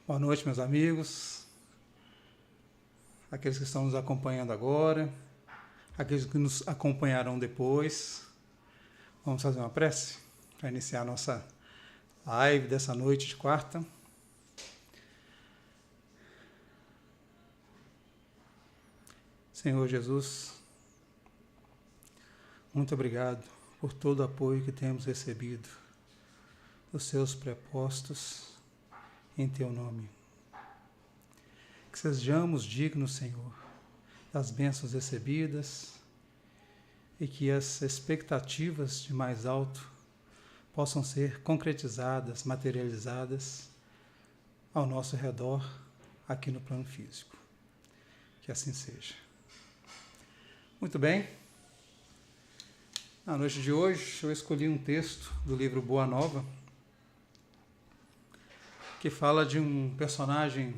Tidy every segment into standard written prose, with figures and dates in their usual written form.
Boa noite, meus amigos, aqueles que estão nos acompanhando agora, aqueles que nos acompanharão depois. Vamos fazer uma prece para iniciar a nossa live dessa noite de quarta. Senhor Jesus, muito obrigado por todo o apoio que temos recebido dos seus prepostos em teu nome. Que sejamos dignos, Senhor, das bênçãos recebidas e que as expectativas de mais alto possam ser concretizadas, materializadas ao nosso redor, aqui no plano físico. Que assim seja. Muito bem. Na noite de hoje, eu escolhi um texto do livro Boa Nova, que fala de um personagem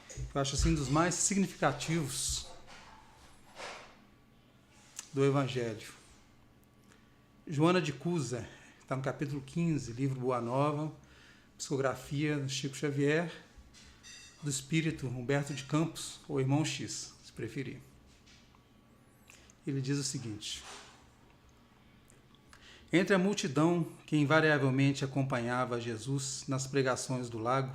que eu acho assim dos mais significativos do Evangelho. Joana de Cusa, está no capítulo 15, livro Boa Nova, psicografia do Chico Xavier, do espírito Humberto de Campos, ou Irmão X, se preferir. Ele diz o seguinte: entre a multidão que invariavelmente acompanhava Jesus nas pregações do lago,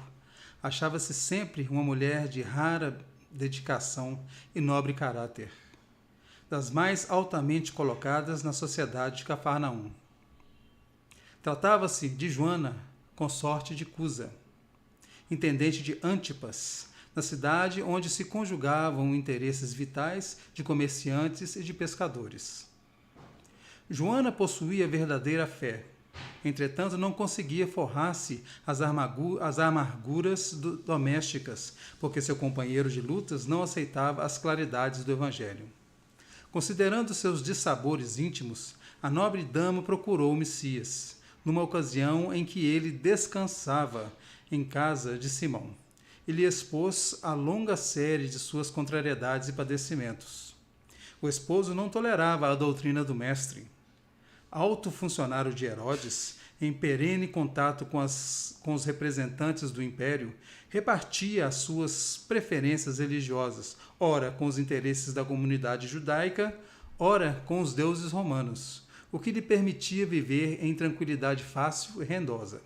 achava-se sempre uma mulher de rara dedicação e nobre caráter, das mais altamente colocadas na sociedade de Cafarnaum. Tratava-se de Joana, consorte de Cusa, intendente de Antipas, na cidade onde se conjugavam interesses vitais de comerciantes e de pescadores. Joana possuía verdadeira fé, entretanto não conseguia forrar-se às amarguras domésticas, porque seu companheiro de lutas não aceitava as claridades do Evangelho. Considerando seus dissabores íntimos, a nobre dama procurou o Messias, numa ocasião em que ele descansava em casa de Simão, e lhe expôs a longa série de suas contrariedades e padecimentos. O esposo não tolerava a doutrina do mestre. Alto funcionário de Herodes, em perene contato com os representantes do império, repartia as suas preferências religiosas, ora com os interesses da comunidade judaica, ora com os deuses romanos, o que lhe permitia viver em tranquilidade fácil e rendosa.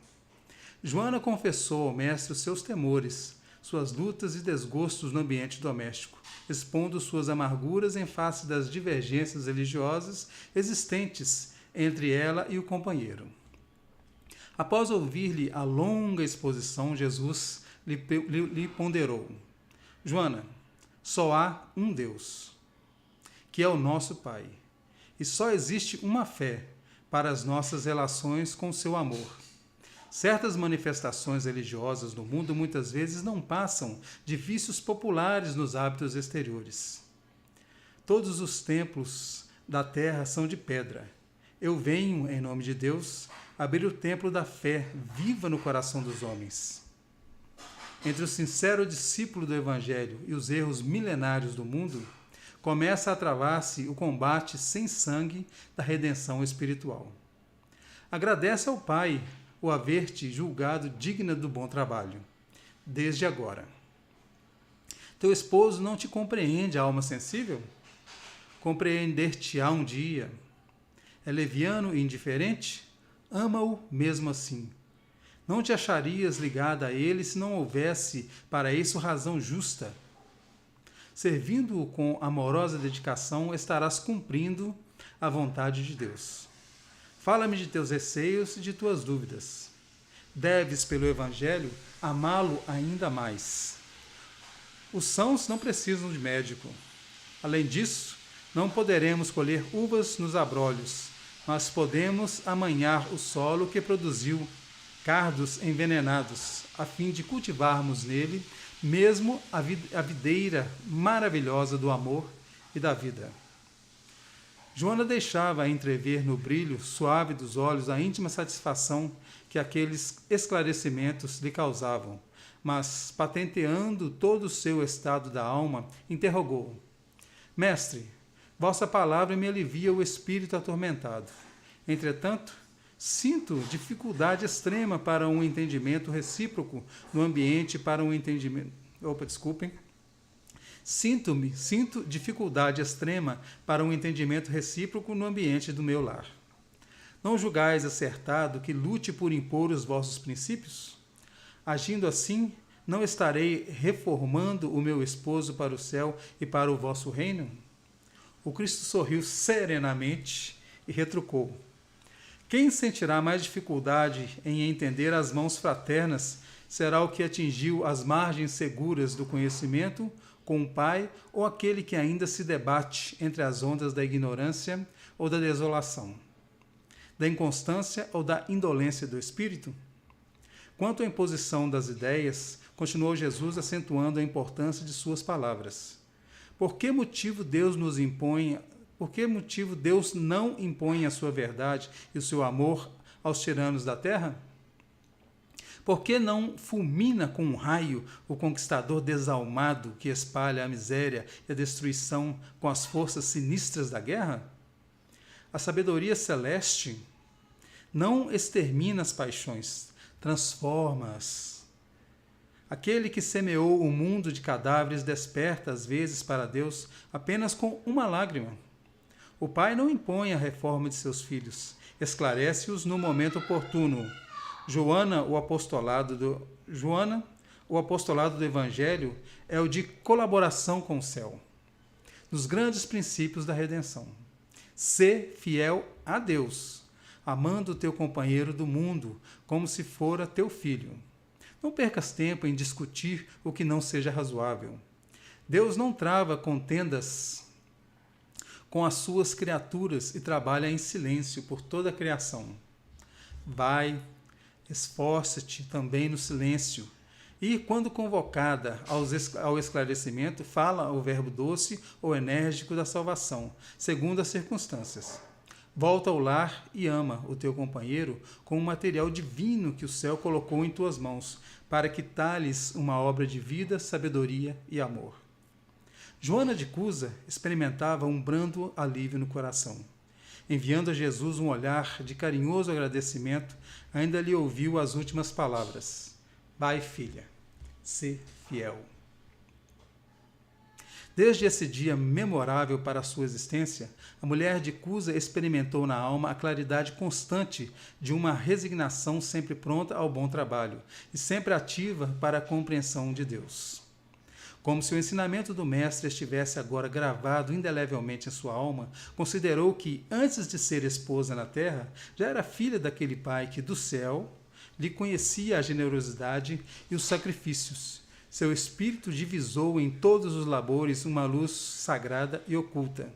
Joana confessou ao mestre os seus temores, suas lutas e desgostos no ambiente doméstico, expondo suas amarguras em face das divergências religiosas existentes entre ela e o companheiro. Após ouvir-lhe a longa exposição, Jesus lhe ponderou: Joana, só há um Deus, que é o nosso Pai, e só existe uma fé para as nossas relações com o seu amor. Certas manifestações religiosas no mundo muitas vezes não passam de vícios populares nos hábitos exteriores. Todos os templos da terra são de pedra. Eu venho, em nome de Deus, abrir o templo da fé viva no coração dos homens. Entre o sincero discípulo do Evangelho e os erros milenários do mundo, começa a travar-se o combate sem sangue da redenção espiritual. Agradece ao Pai o haver-te julgado digna do bom trabalho, desde agora. Teu esposo não te compreende, alma sensível? Compreender-te-á um dia. É leviano e indiferente? Ama-o mesmo assim. Não te acharias ligada a ele se não houvesse para isso razão justa. Servindo-o com amorosa dedicação, estarás cumprindo a vontade de Deus. Fala-me de teus receios e de tuas dúvidas. Deves, pelo Evangelho, amá-lo ainda mais. Os sãos não precisam de médico. Além disso, não poderemos colher uvas nos abrolhos, mas podemos amanhar o solo que produziu cardos envenenados, a fim de cultivarmos nele mesmo a videira maravilhosa do amor e da vida. Joana deixava entrever no brilho suave dos olhos a íntima satisfação que aqueles esclarecimentos lhe causavam, mas, patenteando todo o seu estado da alma, interrogou: Mestre, vossa palavra me alivia o espírito atormentado. Entretanto, Sinto dificuldade extrema para um entendimento recíproco no ambiente para um entendimento. Sinto dificuldade extrema para um entendimento recíproco no ambiente do meu lar. Não julgais acertado que lute por impor os vossos princípios? Agindo assim, não estarei reformando o meu esposo para o céu e para o vosso reino? O Cristo sorriu serenamente e retrucou: quem sentirá mais dificuldade em entender as mãos fraternas será o que atingiu as margens seguras do conhecimento com o Pai ou aquele que ainda se debate entre as ondas da ignorância ou da desolação, da inconstância ou da indolência do espírito? Quanto à imposição das ideias, continuou Jesus acentuando a importância de suas palavras. Por que motivo Deus não impõe a sua verdade e o seu amor aos tiranos da terra? Por que não fulmina com um raio o conquistador desalmado que espalha a miséria e a destruição com as forças sinistras da guerra? A sabedoria celeste não extermina as paixões, transforma-as. Aquele que semeou o mundo de cadáveres desperta às vezes para Deus apenas com uma lágrima. O Pai não impõe a reforma de seus filhos, esclarece-os no momento oportuno. Joana, o apostolado do Evangelho é o de colaboração com o céu, nos grandes princípios da redenção. Sê fiel a Deus, amando o teu companheiro do mundo como se fora teu filho. Não percas tempo em discutir o que não seja razoável. Deus não trava contendas com as suas criaturas e trabalha em silêncio por toda a criação. Vai, esforça-te também no silêncio, e, quando convocada ao esclarecimento, fala o verbo doce ou enérgico da salvação, segundo as circunstâncias. Volta ao lar e ama o teu companheiro com o material divino que o céu colocou em tuas mãos, para que talhes uma obra de vida, sabedoria e amor. Joana de Cusa experimentava um brando alívio no coração. Enviando a Jesus um olhar de carinhoso agradecimento, ainda lhe ouviu as últimas palavras: vai, filha, sê fiel. Desde esse dia memorável para a sua existência, a mulher de Cusa experimentou na alma a claridade constante de uma resignação sempre pronta ao bom trabalho e sempre ativa para a compreensão de Deus. Como se o ensinamento do Mestre estivesse agora gravado indelevelmente em sua alma, considerou que, antes de ser esposa na terra, já era filha daquele Pai que, do céu, lhe conhecia a generosidade e os sacrifícios. Seu espírito divisou em todos os labores uma luz sagrada e oculta.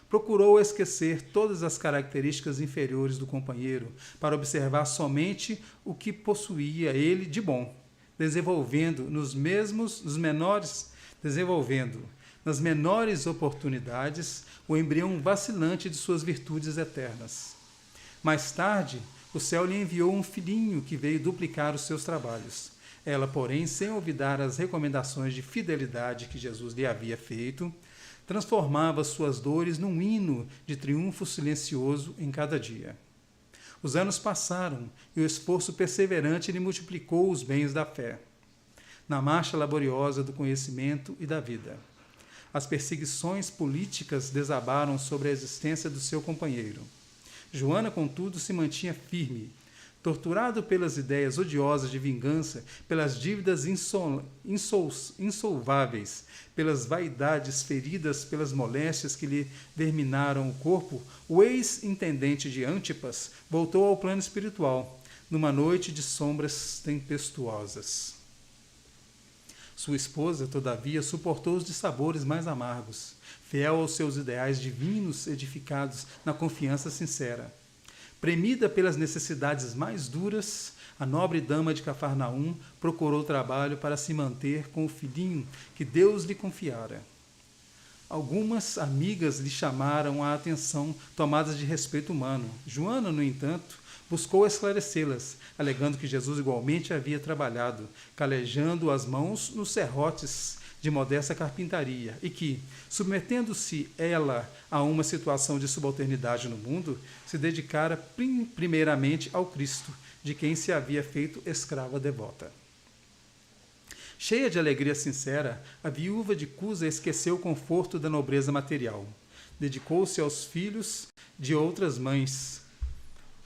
Procurou esquecer todas as características inferiores do companheiro para observar somente o que possuía ele de bom, desenvolvendo nas menores oportunidades o embrião vacilante de suas virtudes eternas. Mais tarde, o céu lhe enviou um filhinho que veio duplicar os seus trabalhos. Ela, porém, sem olvidar as recomendações de fidelidade que Jesus lhe havia feito, transformava suas dores num hino de triunfo silencioso em cada dia. Os anos passaram e o esforço perseverante lhe multiplicou os bens da fé, na marcha laboriosa do conhecimento e da vida. As perseguições políticas desabaram sobre a existência do seu companheiro. Joana, contudo, se mantinha firme. Torturado pelas ideias odiosas de vingança, pelas dívidas insolváveis, pelas vaidades feridas, pelas moléstias que lhe verminaram o corpo, o ex-intendente de Antipas voltou ao plano espiritual, numa noite de sombras tempestuosas. Sua esposa, todavia, suportou os dissabores mais amargos, fiel aos seus ideais divinos edificados na confiança sincera. Premida pelas necessidades mais duras, a nobre dama de Cafarnaum procurou trabalho para se manter com o filhinho que Deus lhe confiara. Algumas amigas lhe chamaram a atenção, tomadas de respeito humano. Joana, no entanto, buscou esclarecê-las, alegando que Jesus igualmente havia trabalhado, calejando as mãos nos serrotes de modesta carpintaria e que, submetendo-se ela a uma situação de subalternidade no mundo, se dedicara primeiramente ao Cristo, de quem se havia feito escrava devota. Cheia de alegria sincera, a viúva de Cusa esqueceu o conforto da nobreza material. Dedicou-se aos filhos de outras mães.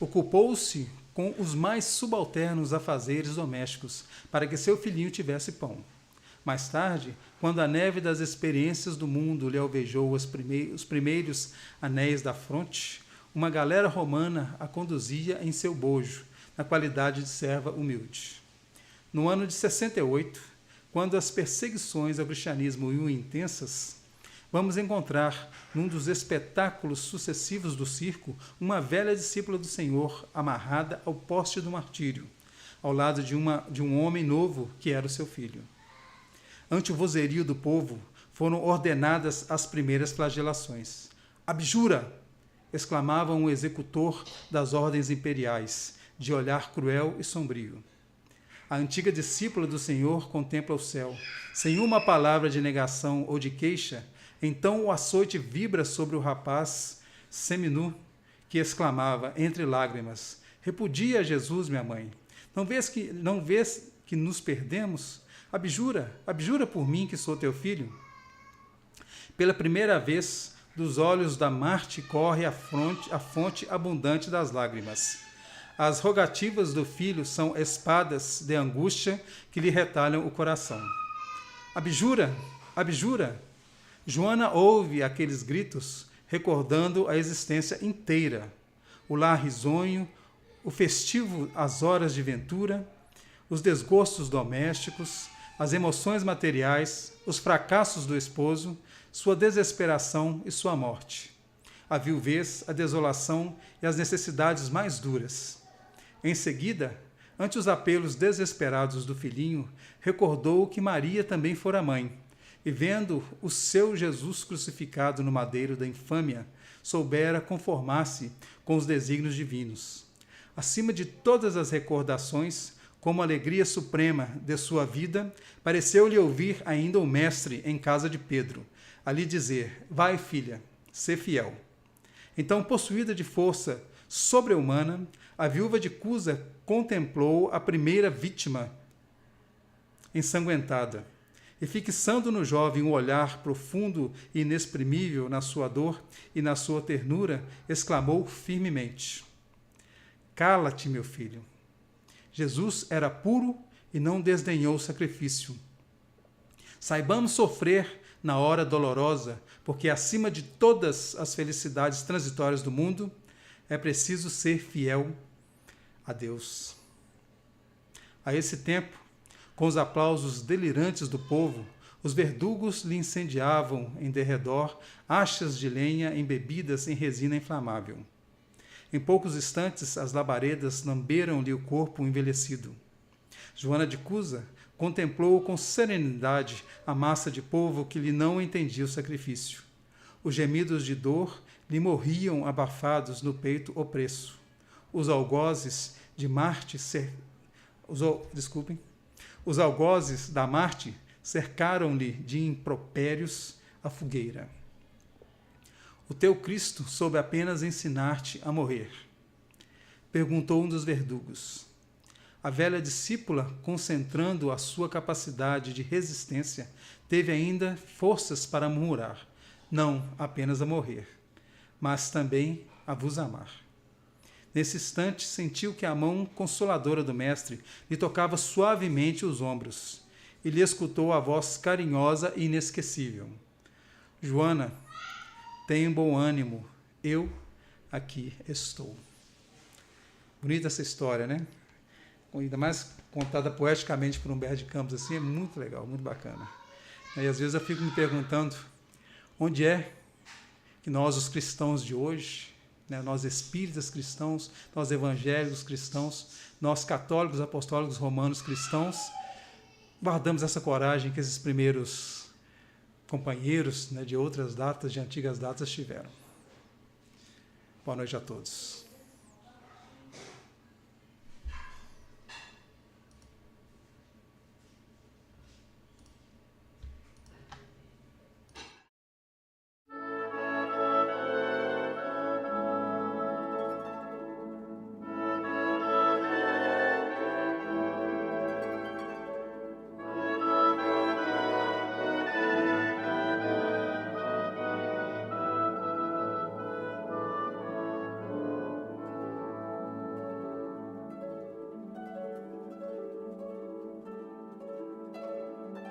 Ocupou-se com os mais subalternos afazeres domésticos, para que seu filhinho tivesse pão. Mais tarde, quando a neve das experiências do mundo lhe alvejou os primeiros anéis da fronte, uma galera romana a conduzia em seu bojo, na qualidade de serva humilde. No ano de 68, quando as perseguições ao cristianismo iam intensas, vamos encontrar, num dos espetáculos sucessivos do circo, uma velha discípula do Senhor amarrada ao poste do martírio, ao lado de um homem novo que era o seu filho. Ante o vozerio do povo, foram ordenadas as primeiras flagelações. Abjura! Exclamava um executor das ordens imperiais, de olhar cruel e sombrio. A antiga discípula do Senhor contempla o céu. Sem uma palavra de negação ou de queixa, então o açoite vibra sobre o rapaz seminu, que exclamava, entre lágrimas, repudia Jesus, minha mãe. Não vês que nos perdemos? Abjura por mim, que sou teu filho. Pela primeira vez, dos olhos da Marte corre a fonte abundante das lágrimas. As rogativas do filho são espadas de angústia que lhe retalham o coração. Abjura! Abjura! Joana ouve aqueles gritos, recordando a existência inteira, o lar risonho, o festivo, as horas de ventura, os desgostos domésticos, as emoções materiais, os fracassos do esposo, sua desesperação e sua morte, a viuvez, a desolação e as necessidades mais duras. Em seguida, ante os apelos desesperados do filhinho, recordou que Maria também fora mãe, e vendo o seu Jesus crucificado no madeiro da infâmia, soubera conformar-se com os desígnios divinos. Acima de todas as recordações, como alegria suprema de sua vida, pareceu-lhe ouvir ainda o mestre em casa de Pedro, ali dizer, vai, filha, sê fiel. Então, possuída de força sobre-humana, a viúva de Cusa contemplou a primeira vítima ensanguentada, e fixando no jovem um olhar profundo e inexprimível na sua dor e na sua ternura, exclamou firmemente, cala-te, meu filho. Jesus era puro e não desdenhou o sacrifício. Saibamos sofrer na hora dolorosa, porque acima de todas as felicidades transitórias do mundo, é preciso ser fiel a Deus. A esse tempo, com os aplausos delirantes do povo, os verdugos lhe incendiavam em derredor achas de lenha embebidas em resina inflamável. Em poucos instantes, as labaredas lamberam-lhe o corpo envelhecido. Joana de Cusa contemplou com serenidade a massa de povo que lhe não entendia o sacrifício. Os gemidos de dor lhe morriam abafados no peito opresso. Os algozes da Marte cercaram-lhe de impropérios a fogueira. O teu Cristo soube apenas ensinar-te a morrer, perguntou um dos verdugos. A velha discípula, concentrando a sua capacidade de resistência, teve ainda forças para murmurar, não apenas a morrer, mas também a vos amar. Nesse instante, sentiu que a mão consoladora do mestre lhe tocava suavemente os ombros e lhe escutou a voz carinhosa e inesquecível. Joana, tenha bom ânimo, eu aqui estou. Bonita essa história, né? Ainda mais contada poeticamente por Humberto de Campos, assim, é muito legal, muito bacana. E às vezes eu fico me perguntando, onde é que nós, os cristãos de hoje, né, nós espíritas cristãos, nós evangélicos cristãos, nós católicos, apostólicos, romanos cristãos, guardamos essa coragem que esses primeiros companheiros, né, de outras datas, de antigas datas, tiveram. Boa noite a todos.